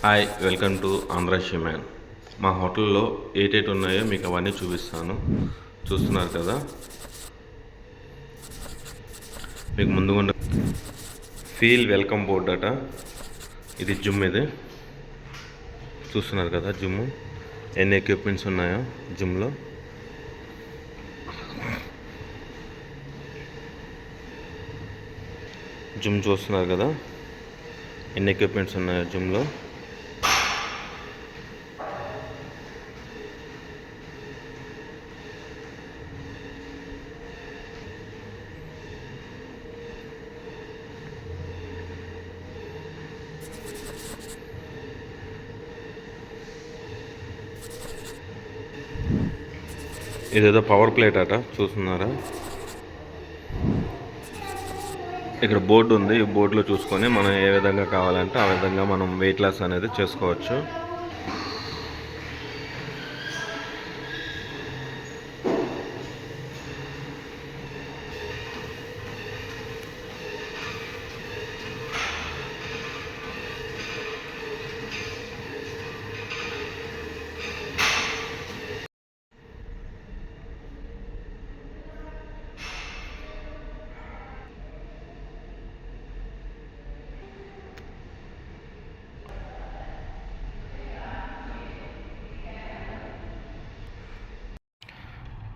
Hi, welcome to Andhra షిమ్యాన్. మా హోటల్లో ఏటేటి ఉన్నాయో మీకు అవన్నీ చూపిస్తాను. చూస్తున్నారు కదా, మీకు ముందుగా ఫీల్ వెల్కమ్ బోర్డ్ అట. ఇది జిమ్. ఇది చూస్తున్నారు కదా, జిమ్ ఎన్ని ఎక్విప్మెంట్స్ ఉన్నాయో జిమ్లో. జిమ్ చూస్తున్నారు కదా, ఎన్ని ఎక్విప్మెంట్స్ ఉన్నాయో జిమ్లో. ఇదేదో పవర్ ప్లేట్ అట, చూస్తున్నారా. ఇక్కడ బోర్డు ఉంది. ఈ బోర్డులో చూసుకొని మనం ఏ విధంగా కావాలంటే ఆ విధంగా మనం వెయిట్ లాస్ అనేది చేసుకోవచ్చు.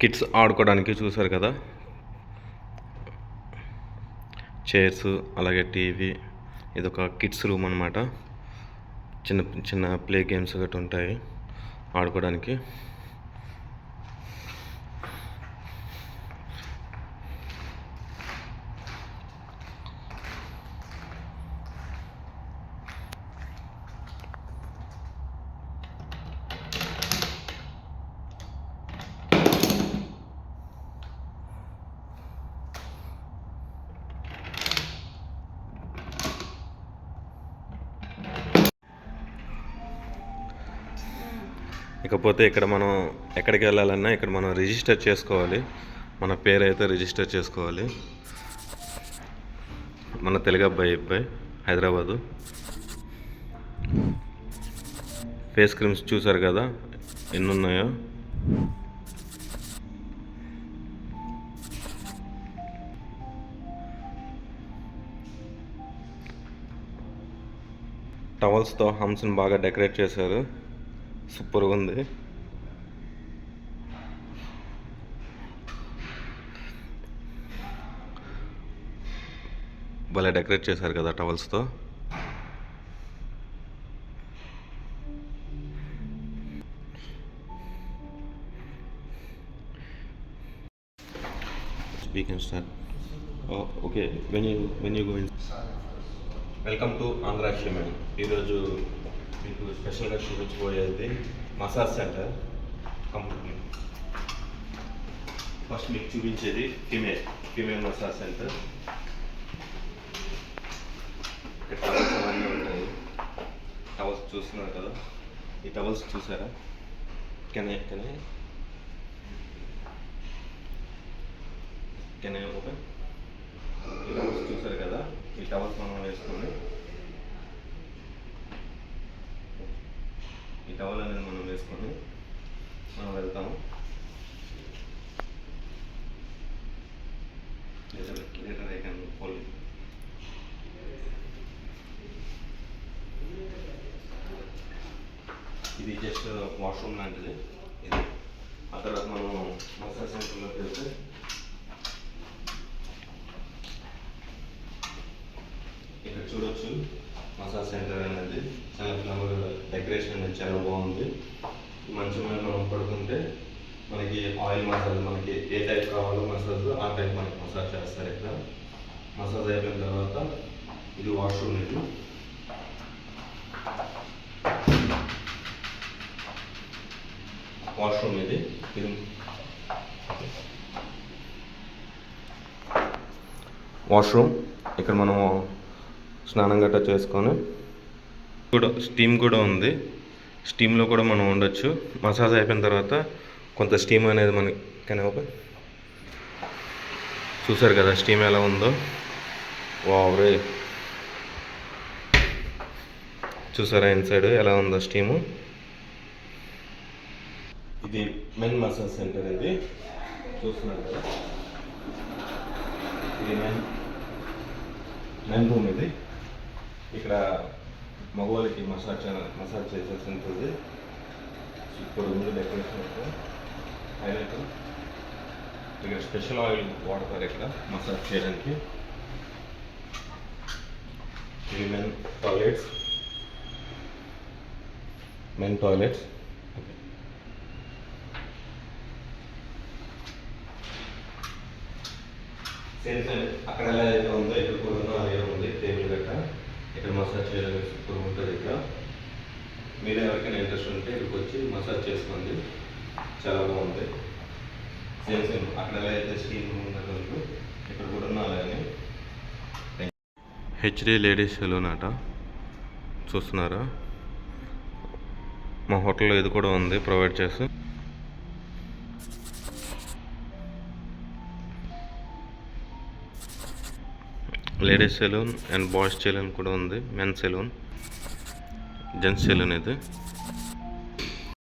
కిడ్స్ ఆడుకోవడానికి చూసారు కదా, చైర్స్, అలాగే టీవీ. ఇదొక కిడ్స్ రూమ్ అనమాట. చిన్న చిన్న ప్లే గేమ్స్ గట్రా ఉంటాయి ఆడుకోవడానికి. ఇకపోతే ఇక్కడ మనం ఎక్కడికి వెళ్ళాలన్నా ఇక్కడ మనం రిజిస్టర్ చేసుకోవాలి. మన పేరు అయితే రిజిస్టర్ చేసుకోవాలి. మన తెలుగు అబ్బాయి హైదరాబాదు. ఫేస్ క్రీమ్స్ చూసారు కదా ఎన్ని ఉన్నాయో. టవల్స్తో హంస్ని బాగా డెకరేట్ చేశారు. సూపర్గా ఉంది. భలే డెకరేట్ చేశారు కదా టవల్స్తో. We can start. Oh, okay. When you go in. Welcome to Andhra షిమ్యాన్. ఈరోజు మీకు స్పెషల్గా చూపించబోయేది మసాజ్ సెంటర్ కంపెనీ. ఫస్ట్ మీకు చూపించేది ఫీమేల్ మసాజ్ సెంటర్. ఇక్కడ టవల్స్ అవన్నీ ఉంటాయి. టవల్స్ చూస్తున్నారు కదా, ఈ టవల్స్ చూసారా. Can open. ఈ టవల్స్ చూసారు కదా, ఈ టవల్స్ మనం వేసుకొని ఈ టవల్ అనేది మనం వేసుకొని మనం వెళ్తాము. Later I can fold. ఇది జస్ట్ వాష్రూమ్ లాంటిది. ఇది ఆ తర్వాత మనం మసాజ్ సెంటర్లోకి వెళ్తే ఇక్కడ చూడొచ్చు. మసాజ్ సెంటర్ అనేది చాలా ఫ్లవర్ డెకరేషన్ అనేది చాలా బాగుంది. మంచం మీద మనం పడుకుంటే మనకి ఆయిల్ మసాజ్, మనకి ఏ టైప్ కావాలో మసాజ్ ఆ టైప్ మనకి మసాజ్ చేస్తారు. ఇక్కడ మసాజ్ అయిపోయిన తర్వాత ఇది వాష్రూమ్. ఇది వాష్రూమ్. ఇది వాష్రూమ్. ఇక్కడ మనం స్నానం గట్రా చేసుకొని కూడా స్టీమ్ కూడా ఉంది. స్టీమ్లో కూడా మనం ఉండొచ్చు. మసాజ్ అయిపోయిన తర్వాత కొంత స్టీమ్ అనేది మనకి ఓపెన్. చూసారు కదా స్టీమ్ ఎలా ఉందో. వావ్ రే. చూసారా ఇన్సైడ్ ఎలా ఉందో స్టీము. ఇది మెన్ మసాజ్ సెంటర్. ఇది చూస్తున్నారు కదా, ఇది మెన్ రూమ్. ఇది ఇక్కడ మగవాళ్ళకి మసాజ్ చేసే సెంటర్. ఇది సూపర్ ఉంది డెకరేషన్. హైలైట్. ఇక్కడ స్పెషల్ ఆయిల్ వాడతారు ఇక్కడ మసాజ్ చేయడానికి. ఇవి మెన్ టాయిలెట్స్. సేమ్ అక్కడ ఎలా అయితే ఉందో ఇక్కడ కూడా అదే ఉంది. టేబుల్ గట్ట ఇక్కడ మసాజ్ చేయడానికి సూపర్ ఉంటుంది. ఇక్కడ మీరు ఎవరికైనా ఇంట్రెస్ట్ ఉంటే ఇక్కడికి వచ్చి మసాజ్ చేసుకోండి, చాలా బాగుంది. సేమ్ అక్కడ ఎలా అయితే స్టీమ్ రూమ్ ఉన్నట్టు ఇక్కడ కూడా అలాగే. హెచ్డి లేడీస్ సెలూన్ అట, చూస్తున్నారా. మా హోటల్లో ఇది కూడా ఉంది, ప్రొవైడ్ చేసి. Ladies salon and boys salon కూడా ఉంది. మెన్స్ సెలూన్, జెంట్స్ సెలూన్ ఇది.